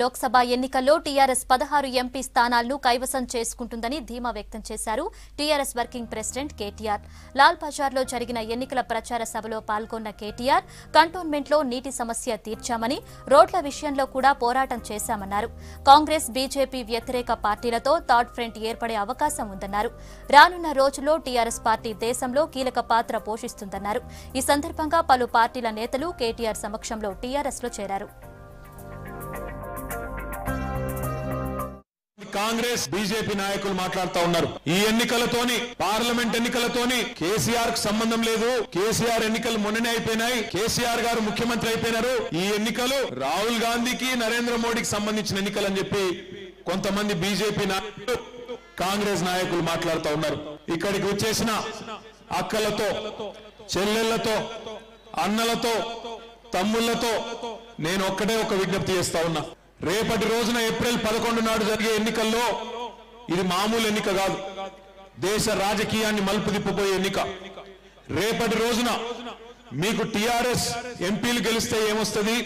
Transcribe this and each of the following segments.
లోక్సభ ఎన్నికల్లో TRS 16 MP స్థానాలను కైవసం చేసుకుంటుందని ధీమా వ్యక్తం చేశారు TRS working president KTR. Lal బజార్లో జరిగిన ఎన్నికల ప్రచార సభలో పాల్గొన్న కేటీఆర్ కంటోన్మెంట్లో నీటి సమస్య తీర్చామని, రోడ్ల విషయంలో కూడా పోరాటం చేశామన్నారు. కాంగ్రెస్, బీజేపీ వ్యతిరేక పార్టీలతో థర్డ్ ఫ్రంట్ ఏర్పడే అవకాశం ఉందన్నారు. రానున్న రోజుల్లో టీఆర్ఎస్ పార్టీ దేశంలో కీలక పాత్ర పోషిస్తుందన్నారు. ఈ సందర్భంగా పలు పార్టీల నేతలు కేటీఆర్ సమక్షంలో టీఆర్ఎస్ లో చేరారు. కాంగ్రెస్, బీజేపీ నాయకులు మాట్లాడుతూ ఉన్నారు. ఈ ఎన్నికలతోని, పార్లమెంట్ ఎన్నికలతోని కేసీఆర్ కు సంబంధం లేదు. కేసీఆర్ ఎన్నికలు మొన్ననే అయిపోయినాయి. కేసీఆర్ గారు ముఖ్యమంత్రి అయిపోయినారు. ఈ ఎన్నికలు రాహుల్ గాంధీకి, నరేంద్ర మోడీకి సంబంధించిన ఎన్నికలు అని చెప్పి కొంతమంది బీజేపీ నాయకులు, కాంగ్రెస్ నాయకులు మాట్లాడుతూ ఉన్నారు. ఇక్కడికి వచ్చేసిన అక్కలతో, చెల్లెళ్లతో, అన్నలతో, తమ్ముళ్లతో నేను ఒక్కటే ఒక విజ్ఞప్తి చేస్తా ఉన్నా. రేపటి రోజున ఏప్రిల్ 11 నాడు జరిగే ఎన్నికల్లో ఇది మామూలు ఎన్నిక కాదు. దేశ రాజకీయాన్ని మలుపు తిప్పబోయే ఎన్నిక. రేపటి రోజున మీకు టీఆర్ఎస్ ఎంపీలు గెలిస్తే ఏమొస్తుంది,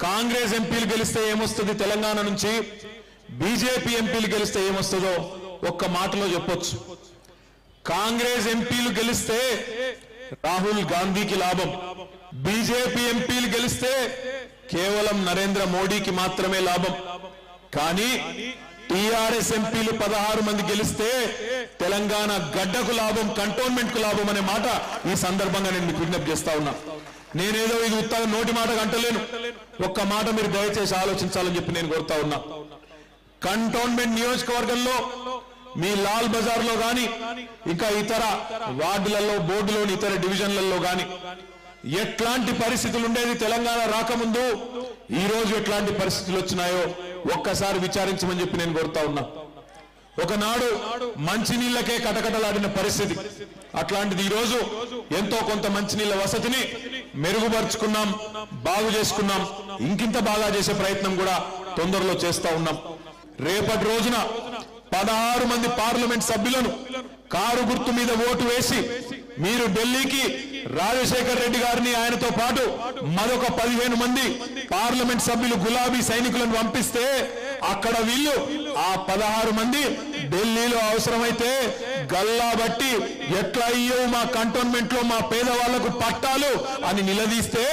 కాంగ్రెస్ ఎంపీలు గెలిస్తే ఏమొస్తుంది, తెలంగాణ నుంచి బీజేపీ ఎంపీలు గెలిస్తే ఏమొస్తుందో ఒక్క మాటలో చెప్పొచ్చు. కాంగ్రెస్ ఎంపీలు గెలిస్తే రాహుల్ గాంధీకి లాభం. బీజేపీ ఎంపీలు గెలిస్తే కేవలం నరేంద్ర మోడీకి మాత్రమే లాభం. కానీ టీఆర్ఎస్ ఎంపీలు 16 మంది గెలిస్తే తెలంగాణ గడ్డకు లాభం, కంటోన్మెంట్ కు లాభం అనే మాట ఈ సందర్భంగా నేను మీకు విజ్ఞప్తి చేస్తా ఉన్నా. నేనేదో ఇది ఉత్తగా నోటి మాట అంటలేను. ఒక్క మాట మీరు దయచేసి ఆలోచించాలని చెప్పి నేను కోరుతా ఉన్నా. కంటోన్మెంట్ నియోజకవర్గంలో మీ లాల్ బజార్ లో గాని, ఇంకా ఇతర వార్డులలో, బోర్డులోని ఇతర డివిజన్లలో గాని ఎట్లాంటి పరిస్థితులు ఉండేది తెలంగాణ రాకముందు, ఈ రోజు ఎట్లాంటి పరిస్థితులు వచ్చినాయో ఒక్కసారి విచారించమని చెప్పి నేను కోరుతా ఉన్నా. ఒకనాడు మంచినీళ్లకే కటకటలాడిన పరిస్థితి, అట్లాంటిది ఈ రోజు ఎంతో కొంత మంచినీళ్ల వసతిని మెరుగుపరుచుకున్నాం, బాగు చేసుకున్నాం. ఇంకింత బాగా చేసే ప్రయత్నం కూడా తొందరలో చేస్తా ఉన్నాం. రేపటి రోజున 16 మంది పార్లమెంట్ సభ్యులను కారు గుర్తు మీద ఓటు వేసి మీరు ఢిల్లీకి రాజశేఖర్ రెడ్డి గారిని, ఆయనతో పాటు మరొక 15 మంది పార్లమెంట్ సభ్యులు గులాబీ సైనికులను పంపిస్తే అక్కడ వీళ్ళు ఆ 16 మంది ఢిల్లీలో అవసరమైతే గల్లా బట్టి ఎట్లా అయ్యో మా కంటోన్మెంట్ లో మా పేదవాళ్లకు పట్టాలు అని నిలదీస్తే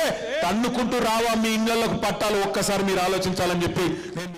తన్నుకుంటూ రావా మీ ఇళ్లకు పట్టాలు, ఒక్కసారి మీరు ఆలోచించాలని చెప్పి నేను